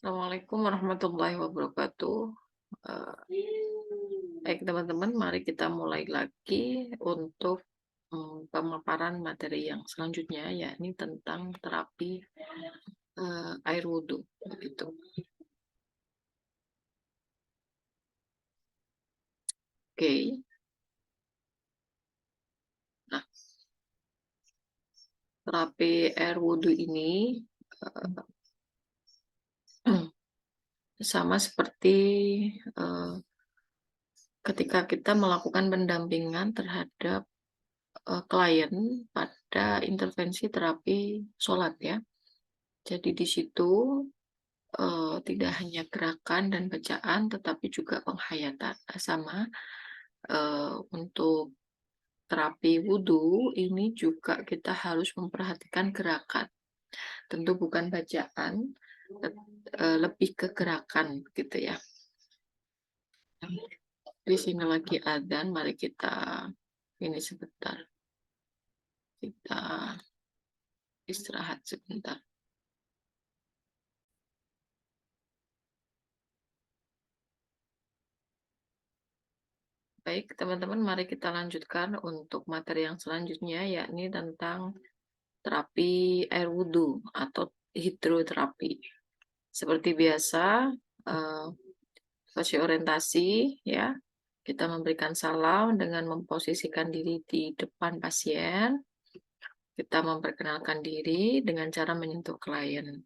Assalamualaikum warahmatullahi wabarakatuh. Baik teman-teman, mari kita mulai lagi untuk pemaparan materi yang selanjutnya, yakni tentang terapi air wudhu. Begitu. Oke. Nah, terapi air wudhu ini sama seperti uh, ketika kita melakukan pendampingan terhadap klien pada intervensi terapi sholat ya. Jadi di situ tidak hanya gerakan dan bacaan, tetapi juga penghayatan. Sama untuk terapi wudhu ini juga kita harus memperhatikan gerakan. Tentu bukan bacaan, lebih ke gerakan gitu ya. Di sini lagi adzan, mari kita ini sebentar. Kita istirahat sebentar. Baik, teman-teman, mari kita lanjutkan untuk materi yang selanjutnya, yakni tentang terapi air wudhu atau hidroterapi. Seperti biasa, sesi orientasi ya, kita memberikan salam dengan memposisikan diri di depan pasien. Kita memperkenalkan diri dengan cara menyentuh klien.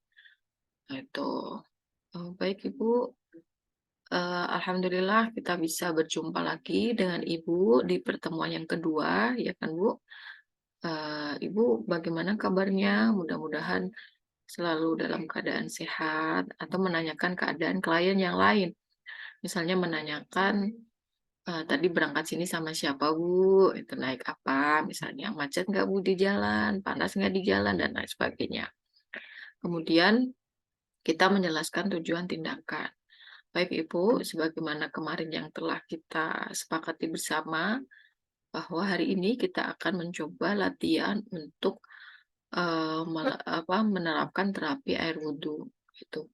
Nah, itu. Baik Ibu, alhamdulillah kita bisa berjumpa lagi dengan Ibu di pertemuan yang kedua, ya kan Bu? Ibu bagaimana kabarnya? Mudah-mudahan selalu dalam keadaan sehat atau menanyakan keadaan klien yang lain. Misalnya menanyakan, tadi berangkat sini sama siapa Bu? Itu naik apa? Misalnya macet nggak Bu di jalan? Panas nggak di jalan? Dan lain sebagainya. Kemudian kita menjelaskan tujuan tindakan. Baik Ibu, sebagaimana kemarin yang telah kita sepakati bersama, bahwa hari ini kita akan mencoba latihan untuk menerapkan terapi air wudhu gitu.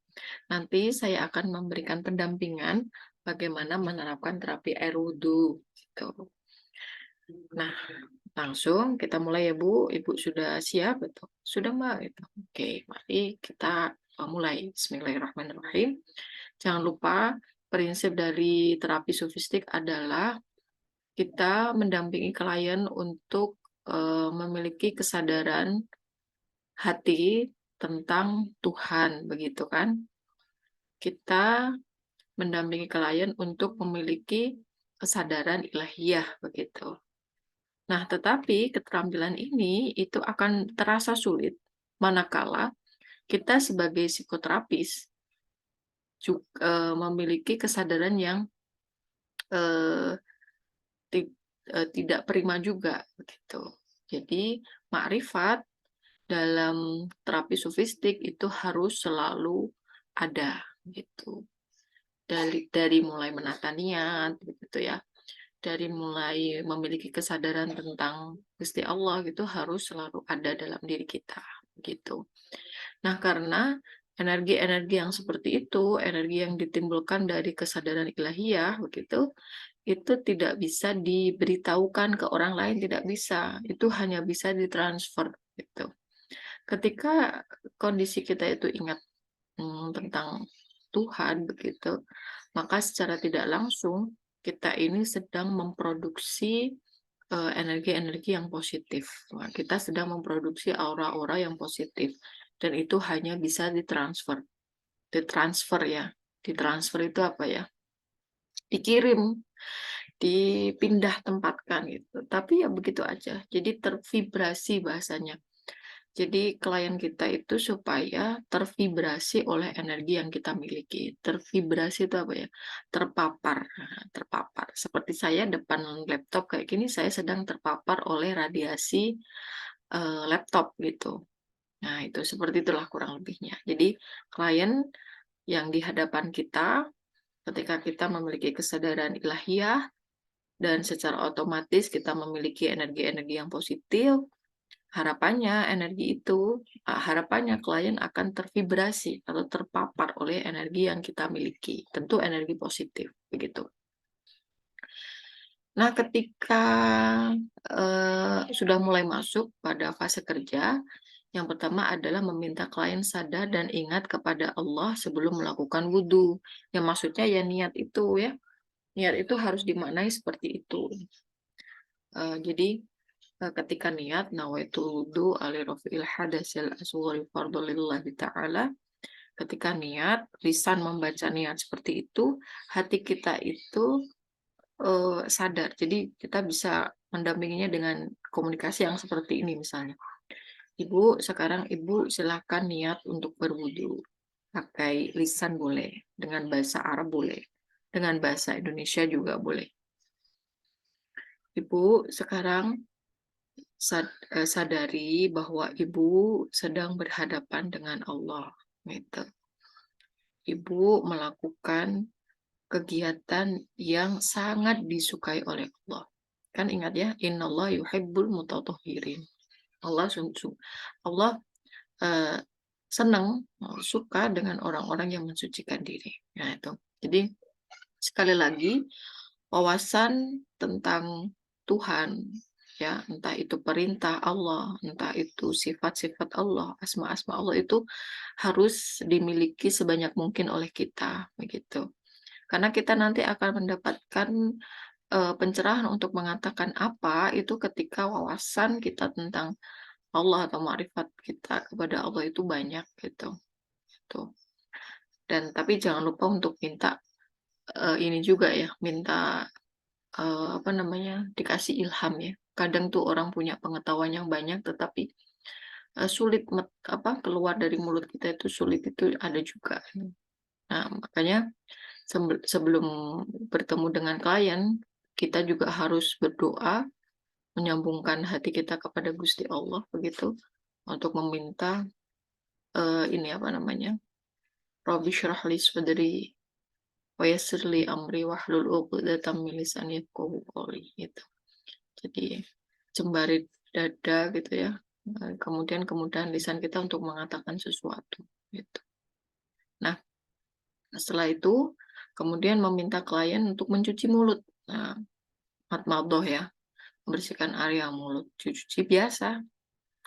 Nanti saya akan memberikan pendampingan bagaimana menerapkan terapi air wudhu gitu. Nah, langsung kita mulai ya Bu. Ibu sudah siap betul? Sudah Mbak gitu. Oke, mari kita mulai. Bismillahirrahmanirrahim. Jangan lupa prinsip dari terapi sofistik adalah kita mendampingi klien untuk memiliki kesadaran hati tentang Tuhan, begitu kan? Kita mendampingi klien untuk memiliki kesadaran ilahiyah, begitu. Nah, tetapi keterampilan ini itu akan terasa sulit manakala kita sebagai psikoterapis juga memiliki kesadaran yang eh, tidak prima juga, begitu. Jadi, makrifat dalam terapi sofistik itu harus selalu ada gitu. Dari mulai menata niat begitu ya. Dari mulai memiliki kesadaran tentang Gusti Allah gitu harus selalu ada dalam diri kita gitu. Nah, karena energi-energi yang seperti itu, energi yang ditimbulkan dari kesadaran ilahiyah begitu, itu tidak bisa diberitahukan ke orang lain, tidak bisa. Itu hanya bisa ditransfer gitu. Ketika kondisi kita itu ingat tentang Tuhan begitu, maka secara tidak langsung kita ini sedang memproduksi energi-energi yang positif. Nah, kita sedang memproduksi aura-aura yang positif dan itu hanya bisa ditransfer. Ditransfer ya. Ditransfer itu apa ya? Dikirim, dipindah tempatkan gitu. Tapi ya begitu aja. Jadi tervibrasi bahasanya. Jadi klien kita itu supaya tervibrasi oleh energi yang kita miliki. Tervibrasi itu apa ya? Terpapar. Nah, terpapar. Seperti saya depan laptop kayak gini, saya sedang terpapar oleh radiasi laptop gitu. Nah, itu seperti itulah kurang lebihnya. Jadi klien yang di hadapan kita, ketika kita memiliki kesadaran ilahiyah dan secara otomatis kita memiliki energi-energi yang positif, Harapannya klien akan tervibrasi atau terpapar oleh energi yang kita miliki, tentu energi positif, begitu. Nah, ketika sudah mulai masuk pada fase kerja, yang pertama adalah meminta klien sadar dan ingat kepada Allah sebelum melakukan wudhu. Yang maksudnya ya niat itu ya, niat itu harus dimaknai seperti itu. Jadi ketika niat nawaitul wudhu ali rafi'il hadasil asghari fardhu lillahi ta'ala, ketika niat, lisan membaca niat seperti itu, hati kita itu sadar. Jadi kita bisa mendampinginya dengan komunikasi yang seperti ini misalnya. Ibu, sekarang Ibu silakan niat untuk berwudu. Pakai lisan boleh, dengan bahasa Arab boleh, dengan bahasa Indonesia juga boleh. Ibu sekarang sadari bahwa Ibu sedang berhadapan dengan Allah. Gitu. Ibu melakukan kegiatan yang sangat disukai oleh Allah. Kan ingat ya, innallah yuhibbul mutatahhirin. Allah eh, senang, suka dengan orang-orang yang mensucikan diri. Nah, itu. Jadi sekali lagi wawasan tentang Tuhan, ya, entah itu perintah Allah, entah itu sifat-sifat Allah, asma-asma Allah itu harus dimiliki sebanyak mungkin oleh kita, begitu. Karena kita nanti akan mendapatkan pencerahan untuk mengatakan apa itu ketika wawasan kita tentang Allah atau makrifat kita kepada Allah itu banyak gitu. Tuh. Dan tapi jangan lupa untuk minta ini juga ya, minta apa namanya, dikasih ilham ya. Kadang tuh orang punya pengetahuan yang banyak tetapi sulit keluar dari mulut kita itu sulit itu ada juga. Nah, makanya sebelum bertemu dengan klien, kita juga harus berdoa, menyambungkan hati kita kepada Gusti Allah begitu, untuk meminta ini apa namanya, Rabbi syrah li sadri wa yassir li amri wahlul 'uqdatam min lisani yafqahu qawli gitu. Jadi jembarit dada gitu ya. Kemudian lisan kita untuk mengatakan sesuatu gitu. Nah, setelah itu kemudian meminta klien untuk mencuci mulut. Nah, madmadoh ya, membersihkan area mulut, cuci biasa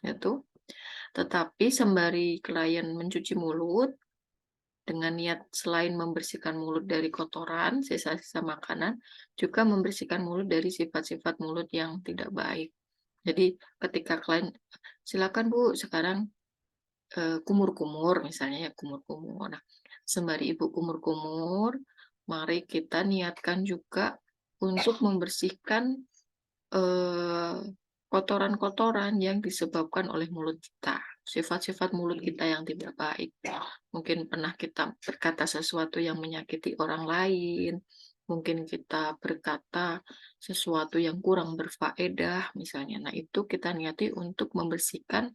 gitu. Tetapi sembari klien mencuci mulut, dengan niat selain membersihkan mulut dari kotoran, sisa-sisa makanan, juga membersihkan mulut dari sifat-sifat mulut yang tidak baik. Jadi ketika klien, silakan Bu, sekarang kumur-kumur, misalnya ya kumur-kumur. Nah, sembari Ibu kumur-kumur, mari kita niatkan juga untuk membersihkan kotoran-kotoran yang disebabkan oleh mulut kita, sifat-sifat mulut kita yang tidak baik. Mungkin pernah kita berkata sesuatu yang menyakiti orang lain, mungkin kita berkata sesuatu yang kurang berfaedah misalnya. Nah, itu kita niati untuk membersihkan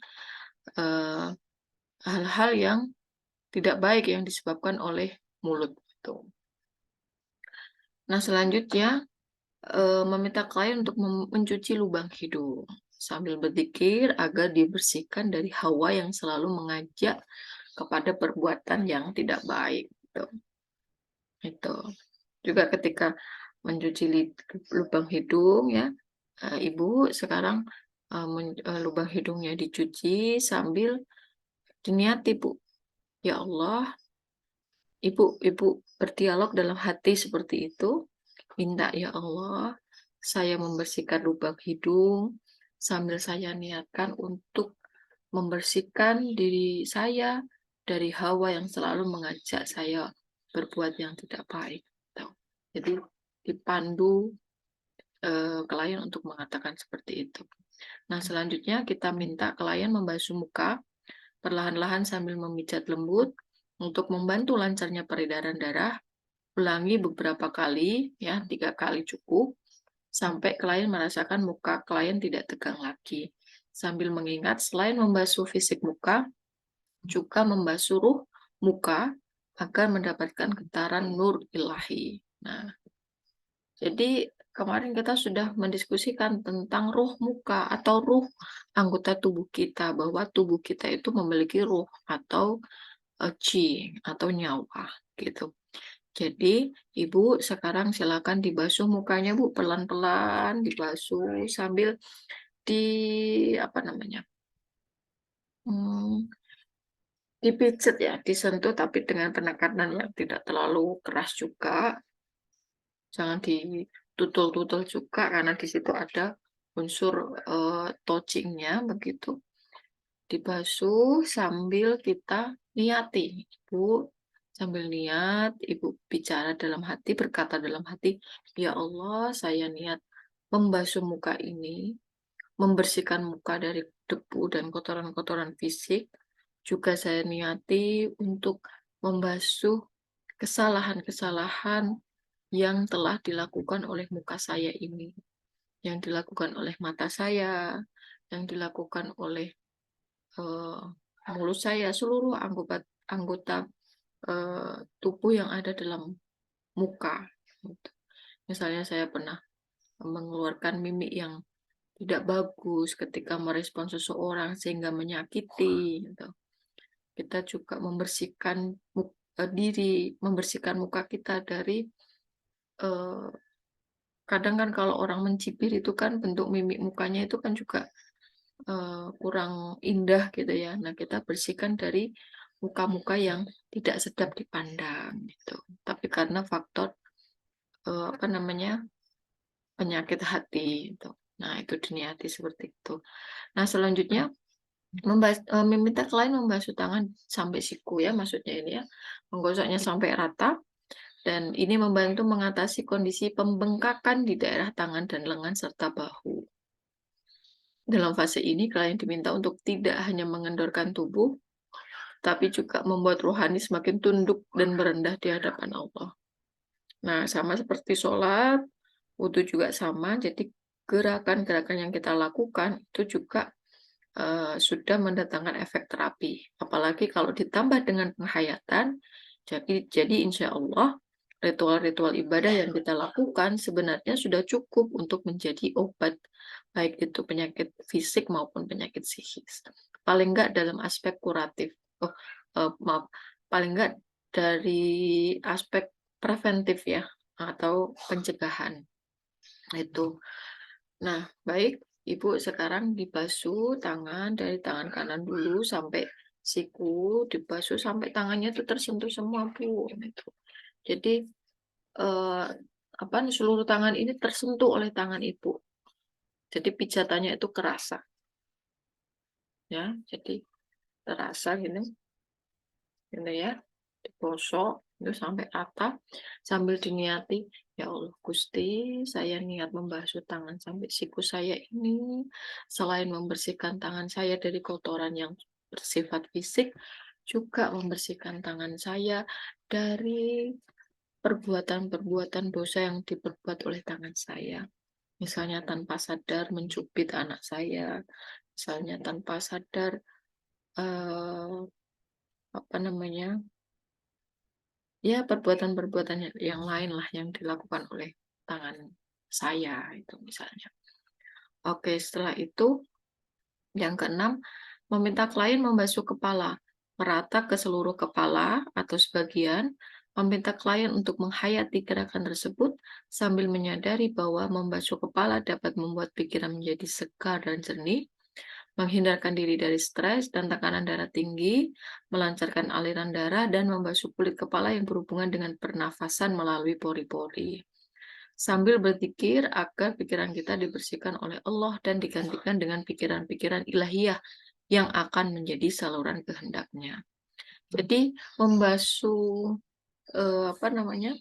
hal-hal yang tidak baik yang disebabkan oleh mulut itu. Nah, selanjutnya meminta klien untuk mencuci lubang hidung sambil berzikir agar dibersihkan dari hawa yang selalu mengajak kepada perbuatan yang tidak baik. Itu. Juga ketika mencuci lubang hidung ya, Ibu sekarang lubang hidungnya dicuci sambil diniati, Bu. Ya Allah, Ibu berdialog dalam hati seperti itu. Minta, ya Allah, saya membersihkan lubang hidung sambil saya niatkan untuk membersihkan diri saya dari hawa yang selalu mengajak saya berbuat yang tidak baik. Jadi dipandu klien untuk mengatakan seperti itu. Nah, selanjutnya kita minta klien membasuh muka perlahan-lahan sambil memijat lembut untuk membantu lancarnya peredaran darah. Ulangi beberapa kali, ya 3 kali cukup, sampai klien merasakan muka klien tidak tegang lagi. Sambil mengingat, selain membasuh fisik muka, juga membasuh ruh muka agar mendapatkan getaran nur ilahi. Nah, jadi kemarin kita sudah mendiskusikan tentang ruh muka atau ruh anggota tubuh kita, bahwa tubuh kita itu memiliki ruh atau qi atau nyawa gitu. Jadi Ibu sekarang silakan dibasuh mukanya Bu, pelan-pelan dibasuh sambil di apa namanya? Hmm, dipijet ya, disentuh tapi dengan penekanan yang tidak terlalu keras juga. Jangan ditutul-tutul juga karena di situ ada unsur touching-nya begitu. Dibasuh sambil kita niati, Ibu. Sambil niat, Ibu bicara dalam hati, berkata dalam hati, "Ya Allah, saya niat membasuh muka ini, membersihkan muka dari debu dan kotoran-kotoran fisik. Juga saya niati untuk membasuh kesalahan-kesalahan yang telah dilakukan oleh muka saya ini, yang dilakukan oleh mata saya, yang dilakukan oleh eee, mulut saya, seluruh anggota, tubuh yang ada dalam muka, gitu. Misalnya saya pernah mengeluarkan mimik yang tidak bagus ketika merespon seseorang sehingga menyakiti, gitu. Kita juga membersihkan diri, membersihkan muka kita dari, eee, kadang kan kalau orang mencibir itu kan bentuk mimik mukanya itu kan juga kurang indah gitu ya. Nah, kita bersihkan dari muka-muka yang tidak sedap dipandang gitu. Tapi karena faktor, apa namanya, penyakit hati gitu. Nah, itu diniati seperti itu. Nah, selanjutnya meminta klien membasuh tangan sampai siku ya, maksudnya ini ya, menggosoknya sampai rata dan ini membantu mengatasi kondisi pembengkakan di daerah tangan dan lengan serta bahu. Dalam fase ini, klien diminta untuk tidak hanya mengendorkan tubuh, tapi juga membuat rohani semakin tunduk dan merendah di hadapan Allah. Nah, sama seperti sholat, wudhu juga sama, jadi gerakan-gerakan yang kita lakukan itu juga sudah mendatangkan efek terapi. Apalagi kalau ditambah dengan penghayatan, jadi insya Allah ritual-ritual ibadah yang kita lakukan sebenarnya sudah cukup untuk menjadi obat, baik itu penyakit fisik maupun penyakit psikis. Paling enggak dalam aspek kuratif. Oh, maaf, paling enggak dari aspek preventif ya, atau pencegahan. Itu. Nah, baik, Ibu sekarang dibasuh tangan dari tangan kanan dulu sampai siku, dibasuh sampai tangannya itu tersentuh semua, Bu, gitu. Jadi, eee, apa, seluruh tangan ini tersentuh oleh tangan Ibu. Jadi pijatannya itu kerasa, ya. Jadi terasa gini, gitu ya. Digosok itu sampai rata sambil diniati, "Ya Allah Gusti, saya niat membasuh tangan sampai siku saya ini, selain membersihkan tangan saya dari kotoran yang bersifat fisik, juga membersihkan tangan saya dari perbuatan-perbuatan dosa yang diperbuat oleh tangan saya. Misalnya tanpa sadar mencubit anak saya, misalnya tanpa sadar, eee, apa namanya, ya, perbuatan-perbuatan yang lain lah yang dilakukan oleh tangan saya itu misalnya. Oke, setelah itu yang keenam, meminta klien membasuh kepala, merata ke seluruh kepala atau sebagian, meminta klien untuk menghayati gerakan tersebut sambil menyadari bahwa membasuh kepala dapat membuat pikiran menjadi segar dan jernih, menghindarkan diri dari stres dan tekanan darah tinggi, melancarkan aliran darah, dan membasuh kulit kepala yang berhubungan dengan pernafasan melalui pori-pori. Sambil berzikir agar pikiran kita dibersihkan oleh Allah dan digantikan dengan pikiran-pikiran ilahiyah yang akan menjadi saluran kehendaknya. Jadi membasuh apa namanya,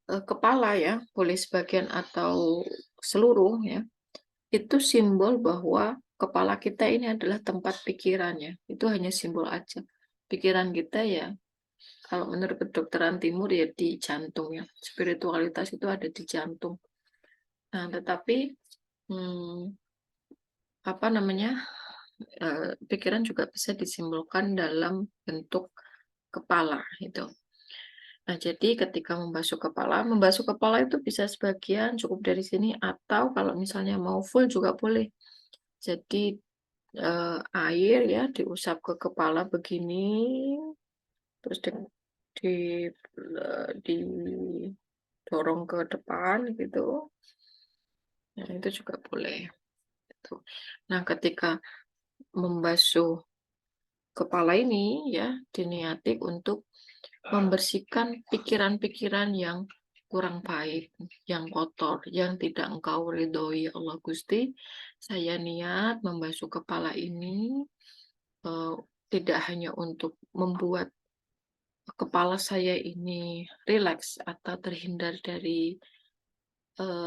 kepala ya, boleh sebagian atau seluruh ya, itu simbol bahwa kepala kita ini adalah tempat pikirannya, itu hanya simbol aja. Pikiran kita ya, kalau menurut kedokteran timur ya di jantung ya, spiritualitas itu ada di jantung. Nah, tetapi, hmm, apa namanya, pikiran juga bisa disimbolkan dalam bentuk kepala, itu. Nah, jadi ketika membasuh kepala itu bisa sebagian cukup dari sini atau kalau misalnya mau full juga boleh. Jadi air ya diusap ke kepala begini, terus di, didorong ke depan gitu. Nah, itu juga boleh. Gitu. Nah, ketika membasuh kepala ini ya diniati untuk membersihkan pikiran-pikiran yang kurang baik, yang kotor, yang tidak engkau ridhoi ya Allah Gusti. Saya niat membasuh kepala ini eh, tidak hanya untuk membuat kepala saya ini rileks atau terhindar dari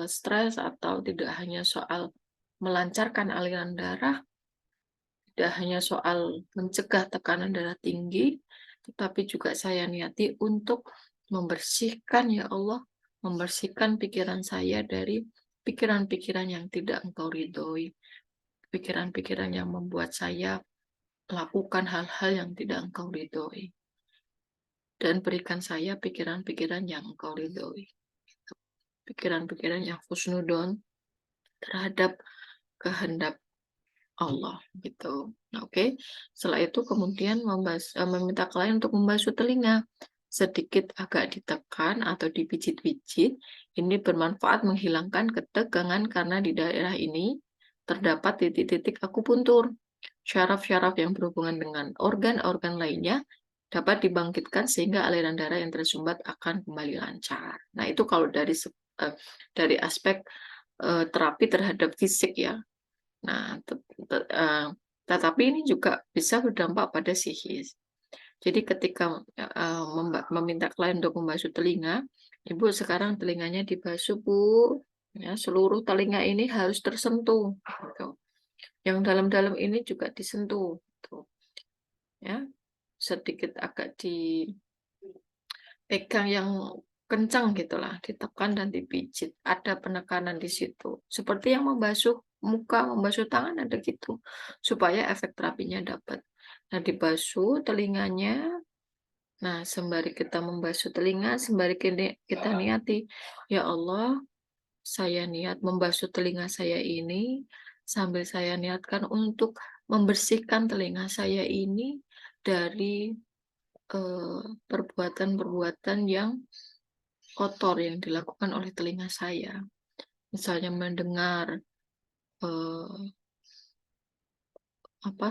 stres atau tidak hanya soal melancarkan aliran darah, tidak hanya soal mencegah tekanan darah tinggi, tetapi juga saya niati untuk membersihkan ya Allah, membersihkan pikiran saya dari pikiran-pikiran yang tidak Engkau ridhoi, pikiran-pikiran yang membuat saya lakukan hal-hal yang tidak Engkau ridhoi, dan berikan saya pikiran-pikiran yang Engkau ridhoi, pikiran-pikiran yang husnudon terhadap kehendak Allah gitu. Nah, oke. Setelah itu kemudian meminta klien untuk membasuh telinga. Sedikit agak ditekan atau dipijit-pijit. Ini bermanfaat menghilangkan ketegangan karena di daerah ini terdapat titik-titik akupuntur. Syaraf-syaraf yang berhubungan dengan organ-organ lainnya dapat dibangkitkan sehingga aliran darah yang tersumbat akan kembali lancar. Nah, itu kalau dari aspek terapi terhadap fisik ya. Nah, tetapi ini juga bisa berdampak pada psikis. Jadi ketika meminta klien untuk membasuh telinga, Ibu sekarang telinganya dibasuh, Bu. Ya, seluruh telinga ini harus tersentuh. Gitu. Yang dalam-dalam ini juga disentuh. Gitu. Ya, sedikit agak dipegang yang kencang gitulah, ditekan dan dipijit. Ada penekanan di situ. Seperti yang membasuh muka, membasuh tangan ada gitu. Supaya efek terapinya dapat. Nah, dibasuh telinganya. Nah, sembari kita membasuh telinga, sembari kita niati, ya Allah, saya niat membasuh telinga saya ini sambil saya niatkan untuk membersihkan telinga saya ini dari perbuatan-perbuatan yang kotor yang dilakukan oleh telinga saya. Misalnya mendengar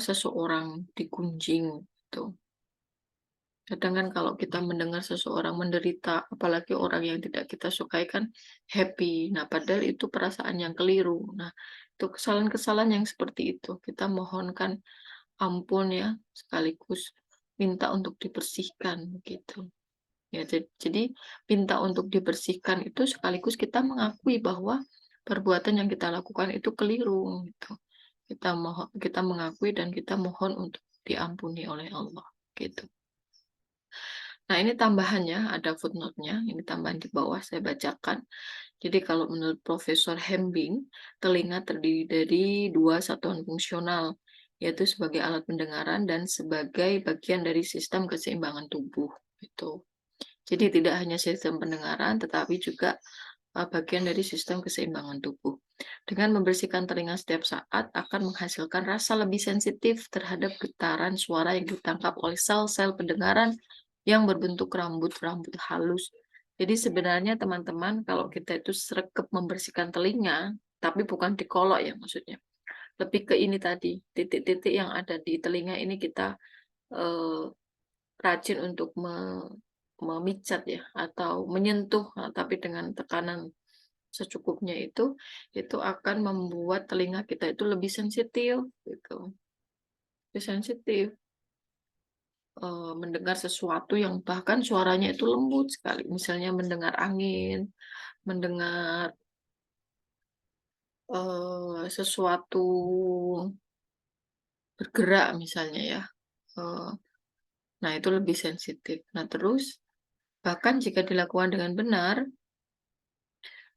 seseorang digunjing gitu. Kadang kan kalau kita mendengar seseorang menderita, apalagi orang yang tidak kita sukai kan happy. Nah, padahal itu perasaan yang keliru. Nah, itu kesalahan-kesalahan yang seperti itu. Kita mohonkan ampun ya, sekaligus minta untuk dibersihkan gitu. Ya, jadi minta untuk dibersihkan itu sekaligus kita mengakui bahwa perbuatan yang kita lakukan itu keliru gitu. Kita mengakui dan kita mohon untuk diampuni oleh Allah gitu. Nah, ini tambahannya, ada footnote-nya, ini tambahan di bawah saya bacakan. Jadi kalau menurut Profesor Hembing, telinga terdiri dari dua satuan fungsional, yaitu sebagai alat pendengaran dan sebagai bagian dari sistem keseimbangan tubuh. Gitu. Jadi tidak hanya sistem pendengaran, tetapi juga bagian dari sistem keseimbangan tubuh. Dengan membersihkan telinga setiap saat akan menghasilkan rasa lebih sensitif terhadap getaran suara yang ditangkap oleh sel-sel pendengaran yang berbentuk rambut-rambut halus. Jadi sebenarnya teman-teman kalau kita itu srekep membersihkan telinga, tapi bukan dikolok ya maksudnya. Lebih ke ini tadi, titik-titik yang ada di telinga ini kita rajin untuk memijat ya atau menyentuh, tapi dengan tekanan secukupnya itu akan membuat telinga kita itu lebih sensitif gitu. Lebih sensitif. Mendengar sesuatu yang bahkan suaranya itu lembut sekali. Misalnya mendengar angin, mendengar sesuatu bergerak misalnya ya. Nah, itu lebih sensitif. Nah, terus bahkan jika dilakukan dengan benar,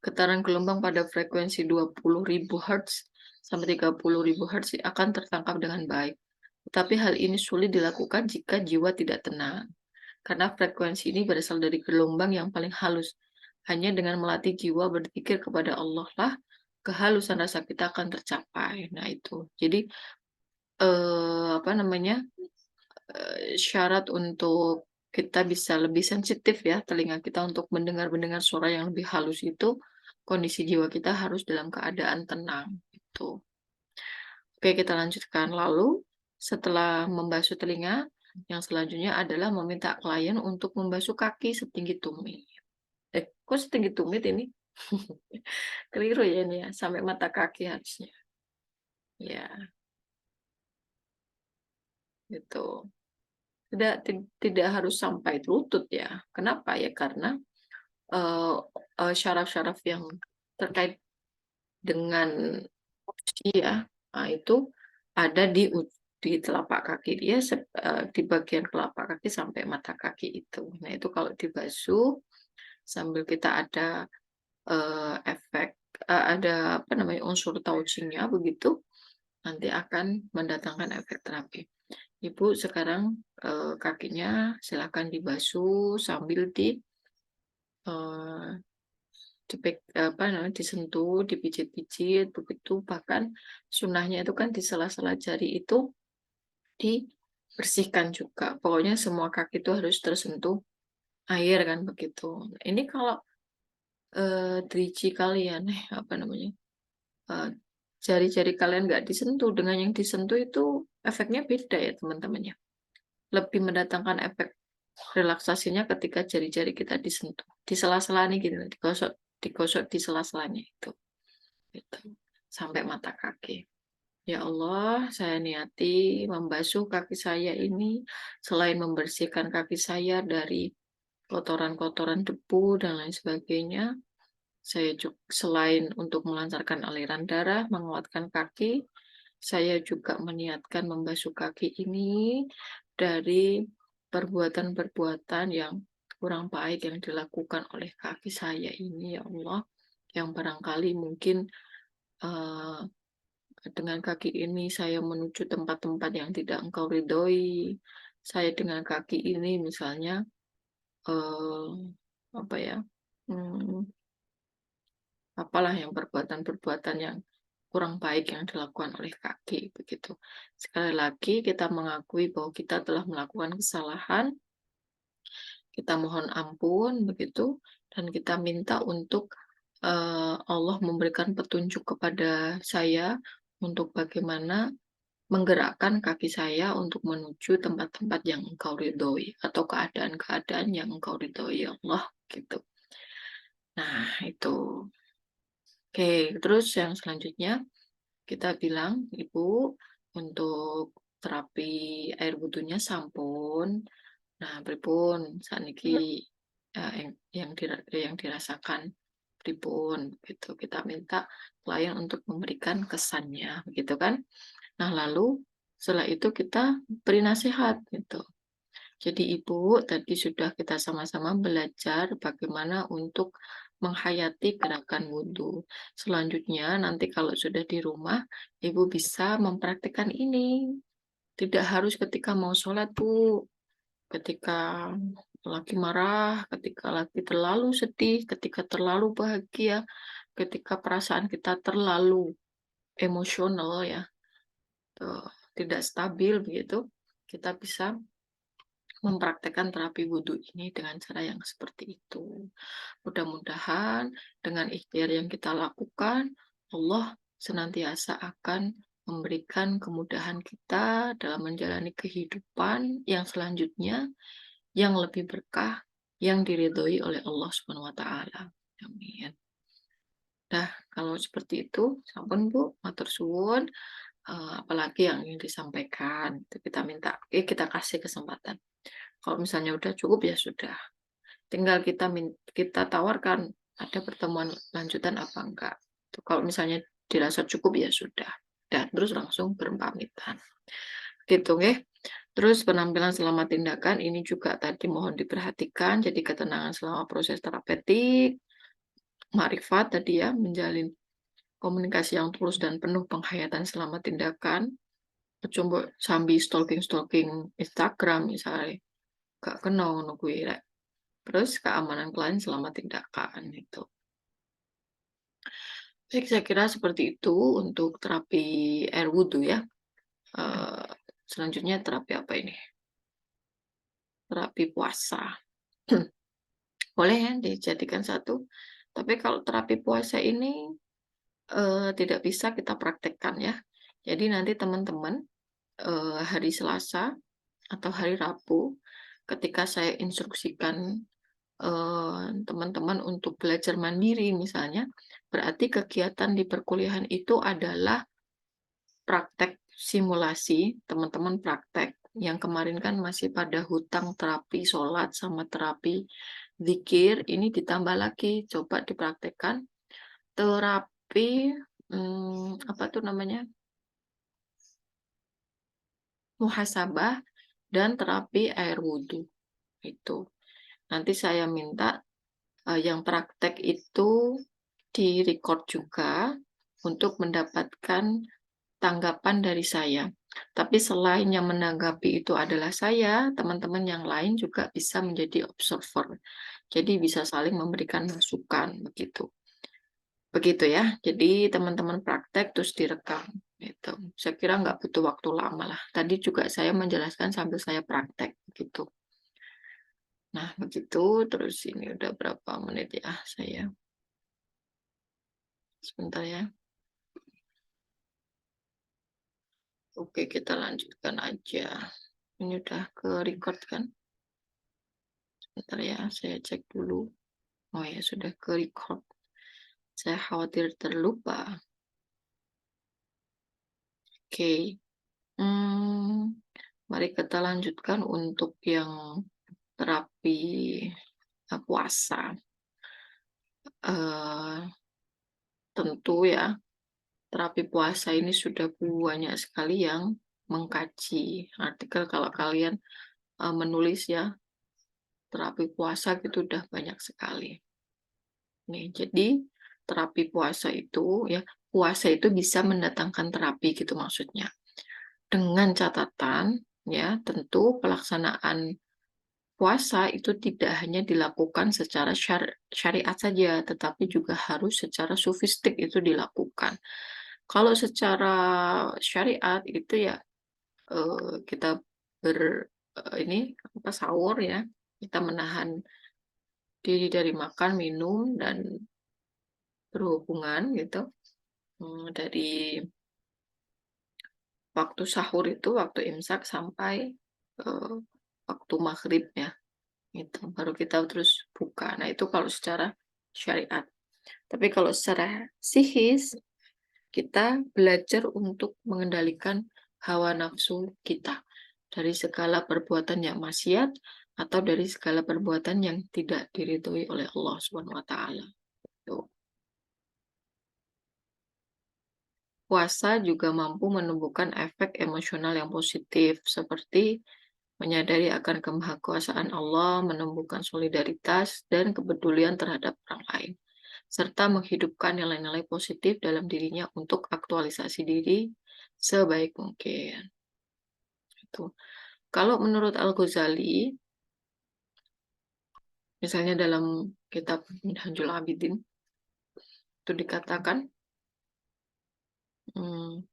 getaran gelombang pada frekuensi 20.000 Hz sampai 30.000 Hz akan tertangkap dengan baik. Tetapi hal ini sulit dilakukan jika jiwa tidak tenang. Karena frekuensi ini berasal dari gelombang yang paling halus. Hanya dengan melatih jiwa berpikir kepada Allah lah kehalusan rasa kita akan tercapai. Nah itu. Jadi apa namanya? Syarat untuk kita bisa lebih sensitif ya telinga kita untuk mendengar suara yang lebih halus itu kondisi jiwa kita harus dalam keadaan tenang gitu. Oke, kita lanjutkan. Lalu setelah membasuh telinga, yang selanjutnya adalah meminta klien untuk membasuh kaki setinggi tumit. Kok setinggi tumit ini? Keliru ya ini ya, sampai mata kaki harusnya. Ya, gitu. Tidak harus sampai lutut ya. Kenapa ya? Karena Eee syaraf-syaraf yang terkait dengan usia, itu ada di telapak kaki dia di bagian telapak kaki sampai mata kaki itu. Nah, itu kalau dibasuh sambil kita ada, efek ada apa namanya, unsur touching-nya begitu, nanti akan mendatangkan efek terapi. Ibu sekarang, kakinya silakan dibasuh sambil eee apa namanya, disentuh, dipijit-pijit, begitu. Bahkan sunahnya itu kan di sela-sela jari itu dibersihkan juga. Pokoknya semua kaki itu harus tersentuh air kan begitu. Ini kalau, driji kalian, apa namanya, eee, jari-jari kalian nggak disentuh dengan yang disentuh itu efeknya beda ya teman-teman ya. Lebih mendatangkan efek relaksasinya ketika jari-jari kita disentuh. Di sela-sela nih gitu, digosok digosok di sela-selanya itu. Gitu, sampai mata kaki. Ya Allah, saya niati membasuh kaki saya ini, selain membersihkan kaki saya dari kotoran-kotoran debu dan lain sebagainya, saya juga selain untuk melancarkan aliran darah, menguatkan kaki, saya juga meniatkan membasuh kaki ini dari perbuatan-perbuatan yang kurang baik yang dilakukan oleh kaki saya ini, ya Allah, yang barangkali mungkin eh, dengan kaki ini saya menuju tempat-tempat yang tidak Engkau ridhoi. Saya dengan kaki ini misalnya, eee, apa ya, mmm, apalah yang perbuatan-perbuatan yang kurang baik yang dilakukan oleh kaki, begitu. Sekali lagi kita mengakui bahwa kita telah melakukan kesalahan, kita mohon ampun, begitu, dan kita minta untuk, Allah memberikan petunjuk kepada saya untuk bagaimana menggerakkan kaki saya untuk menuju tempat-tempat yang Engkau ridhoi atau keadaan-keadaan yang Engkau ridhoi, ya Allah, gitu. Nah, itu. Oke, terus yang selanjutnya kita bilang, "Ibu, untuk terapi air wudhunya sampun, nah pripun sakniki, yang dirasakan pripun?" Gitu. Kita minta klien untuk memberikan kesannya, begitu kan. Nah, lalu setelah itu kita beri nasihat gitu. Jadi Ibu tadi sudah kita sama-sama belajar bagaimana untuk menghayati gerakan wudhu. Selanjutnya nanti kalau sudah di rumah, Ibu bisa mempraktikkan ini. Tidak harus ketika mau sholat, Bu. Ketika lagi marah, ketika lagi terlalu sedih, ketika terlalu bahagia, ketika perasaan kita terlalu emosional ya, tidak stabil begitu, kita bisa mempraktekkan terapi wudhu ini dengan cara yang seperti itu. Mudah-mudahan dengan ikhtiar yang kita lakukan, Allah senantiasa akan memberikan kemudahan kita dalam menjalani kehidupan yang selanjutnya yang lebih berkah, yang diridhoi oleh Allah Subhanahu wa taala. Amin. Nah, kalau seperti itu, sampun Bu, matur suwun. Apalagi yang ingin disampaikan, itu kita minta, kita kasih kesempatan. Kalau misalnya udah cukup ya sudah, tinggal kita tawarkan ada pertemuan lanjutan apa enggak. Tuh, kalau misalnya dirasa cukup ya sudah, dan terus langsung berpamitan. Gitu nggih. Terus penampilan selama tindakan ini juga tadi mohon diperhatikan, jadi ketenangan selama proses terapeutik, makrifat tadi ya, menjalin komunikasi yang tulus dan penuh penghayatan selama tindakan, coba sambil stalking-stalking Instagram misalnya. gak kena ngono kuwi rek. Terus keamanan klien selama tindakan itu. Baik, saya kira seperti itu untuk terapi air wudhu ya. Eee, Selanjutnya terapi apa ini? Terapi puasa. Boleh ya dijadikan satu, tapi kalau terapi puasa ini, tidak bisa kita praktekkan ya. Jadi nanti teman-teman, hari Selasa atau hari Rabu ketika saya instruksikan, teman-teman untuk belajar mandiri misalnya, berarti kegiatan di perkuliahan itu adalah praktek simulasi, teman-teman praktek. Yang kemarin kan masih pada hutang terapi sholat sama terapi zikir, ini ditambah lagi, coba dipraktekkan terapi, apa tuh namanya, muhasabah dan terapi air wudhu, itu. Nanti saya minta, yang praktek itu di-record juga untuk mendapatkan tanggapan dari saya. Tapi selain yang menanggapi itu adalah saya, teman-teman yang lain juga bisa menjadi observer. Jadi bisa saling memberikan masukan, begitu. Begitu ya. Jadi teman-teman praktek terus direkam, gitu. Saya kira nggak butuh waktu lama lah. Tadi juga saya menjelaskan sambil saya praktek, gitu. Nah, begitu. Terus ini udah berapa menit ya saya? Sebentar ya. Oke, kita lanjutkan aja. Ini udah ke record kan? Bentar ya, saya cek dulu. Oh ya, sudah ke record. Saya khawatir terlupa. Oke. Mari kita lanjutkan untuk yang terapi puasa. Eh, Tentu ya, terapi puasa ini sudah banyak sekali yang mengkaji artikel. Kalau kalian menulis ya, terapi puasa gitu udah banyak sekali. Nih, jadi terapi puasa itu ya, puasa itu bisa mendatangkan terapi gitu maksudnya. Dengan catatan ya, tentu pelaksanaan puasa itu tidak hanya dilakukan secara syariat saja, tetapi juga harus secara sufistik itu dilakukan. Kalau secara syariat itu ya, kita ini apa, sahur ya, kita menahan diri dari makan, minum, dan berhubungan gitu, dari waktu sahur itu, waktu imsak sampai, eee, waktu maghrib ya, itu baru kita terus buka. Nah, itu kalau secara syariat. Tapi kalau secara psikis, kita belajar untuk mengendalikan hawa nafsu kita dari segala perbuatan yang maksiat atau dari segala perbuatan yang tidak diridhoi oleh Allah Subhanahu wa taala, gitu. Puasa juga mampu menumbuhkan efek emosional yang positif, seperti menyadari akan kemahakuasaan Allah, menumbuhkan solidaritas dan kepedulian terhadap orang lain, serta menghidupkan nilai-nilai positif dalam dirinya untuk aktualisasi diri sebaik mungkin. Itu. Kalau menurut Al-Ghazali, misalnya dalam kitab Minhajul Abidin, itu dikatakan, hmm,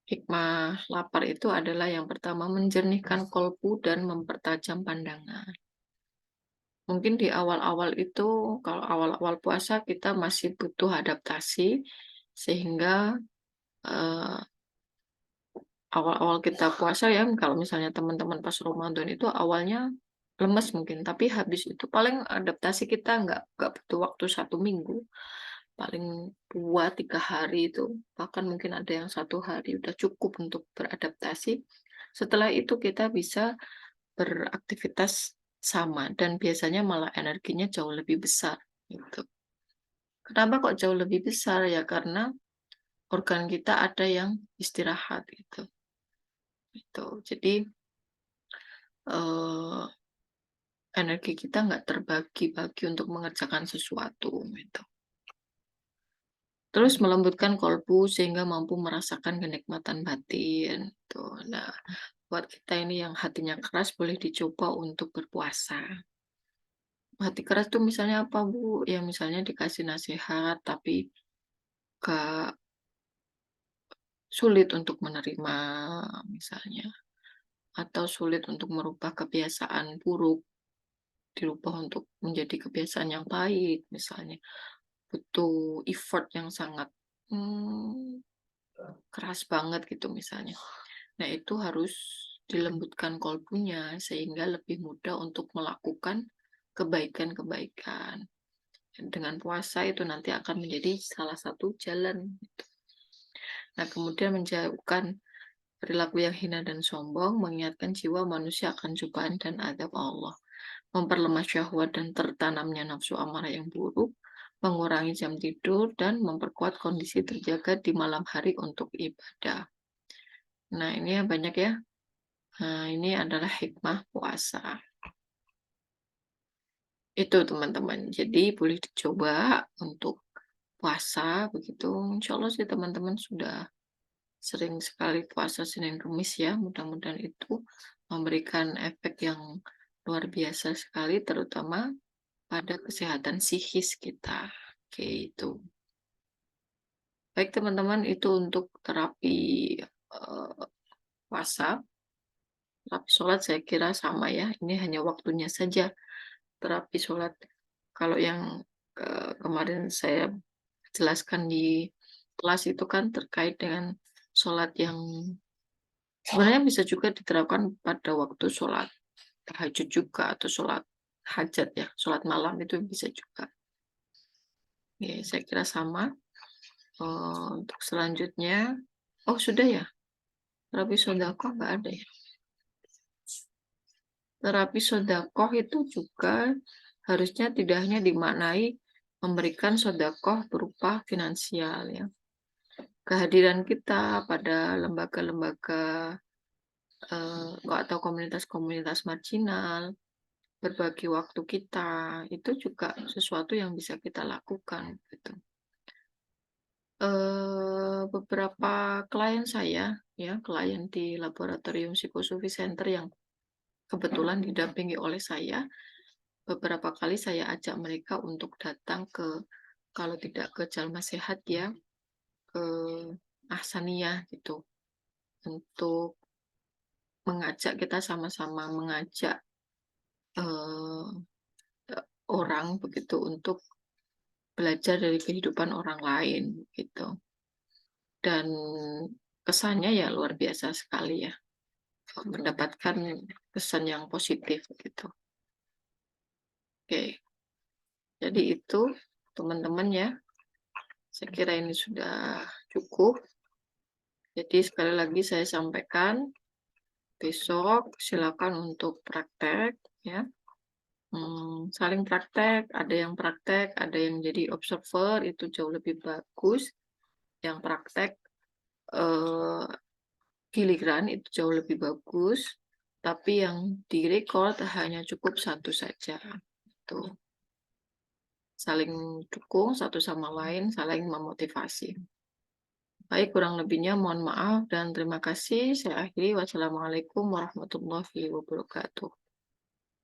hikmah lapar itu adalah yang pertama menjernihkan kolbu dan mempertajam pandangan. Mungkin di awal-awal itu, kalau awal-awal puasa kita masih butuh adaptasi, sehingga eh, awal-awal kita puasa ya, kalau misalnya teman-teman pas Ramadan itu awalnya lemes mungkin, tapi habis itu paling adaptasi kita nggak butuh waktu 1 minggu, paling 2-3 hari itu, bahkan mungkin ada yang 1 hari udah cukup untuk beradaptasi. Setelah itu kita bisa beraktivitas sama dan biasanya malah energinya jauh lebih besar gitu. Kenapa kok jauh lebih besar? Ya karena organ kita ada yang istirahat gitu. Gitu. Jadi eh, energi kita nggak terbagi-bagi untuk mengerjakan sesuatu gitu. Terus melembutkan kolbu sehingga mampu merasakan kenikmatan batin. Tuh. Nah, buat kita ini yang hatinya keras boleh dicoba untuk berpuasa. Hati keras tuh misalnya apa, Bu? Ya misalnya dikasih nasihat tapi gak sulit untuk menerima misalnya, atau sulit untuk merubah kebiasaan buruk, dirubah untuk menjadi kebiasaan yang baik misalnya. Butuh effort yang sangat, mmm, keras banget gitu misalnya. Nah itu harus dilembutkan kolbunya sehingga lebih mudah untuk melakukan kebaikan-kebaikan. Dengan puasa itu nanti akan menjadi salah satu jalan. Nah, kemudian menjauhkan perilaku yang hina dan sombong, mengingatkan jiwa manusia akan cobaan dan adab Allah, memperlemah syahwat dan tertanamnya nafsu amarah yang buruk, mengurangi jam tidur, dan memperkuat kondisi terjaga di malam hari untuk ibadah. Nah, ini ya banyak ya. Nah, ini adalah hikmah puasa. Itu teman-teman. Jadi boleh dicoba untuk puasa begitu. Insya Allah sih teman-teman sudah sering sekali puasa Senin Kamis ya, mudah-mudahan itu memberikan efek yang luar biasa sekali, terutama pada kesehatan psikis kita. Oke, itu. Baik teman-teman, itu untuk terapi puasa. Terapi sholat saya kira sama ya, ini hanya waktunya saja terapi sholat. Kalau yang kemarin saya jelaskan di kelas itu kan terkait dengan sholat yang sebenarnya bisa juga diterapkan pada waktu sholat tahajud juga atau sholat hajat ya, sholat malam itu bisa juga. Ya, saya kira sama. Untuk selanjutnya, oh sudah ya, terapi sodakoh nggak ada ya. Terapi sodakoh itu juga harusnya tidak hanya dimaknai memberikan sodakoh berupa finansial ya. Kehadiran kita pada lembaga-lembaga atau komunitas-komunitas marginal, berbagi waktu kita, itu juga sesuatu yang bisa kita lakukan gitu. Beberapa klien saya ya, klien di Laboratorium Psikosofi Center yang kebetulan didampingi oleh saya, beberapa kali saya ajak mereka untuk datang ke, kalau tidak ke Jalma Sehat ya, ke Ahsaniyah gitu, untuk mengajak kita sama-sama mengajak, eee, orang begitu untuk belajar dari kehidupan orang lain gitu. Dan kesannya ya luar biasa sekali ya, mendapatkan kesan yang positif gitu. Oke, jadi itu teman-teman ya, saya kira ini sudah cukup. Jadi sekali lagi saya sampaikan, besok silakan untuk praktek ya. Saling praktek, ada yang jadi observer itu jauh lebih bagus. Yang praktek eh, giliran itu jauh lebih bagus, tapi yang direcord hanya cukup satu saja. Tuh, saling dukung satu sama lain, saling memotivasi. Baik, kurang lebihnya mohon maaf dan terima kasih. Saya akhiri. Wassalamualaikum warahmatullahi wabarakatuh.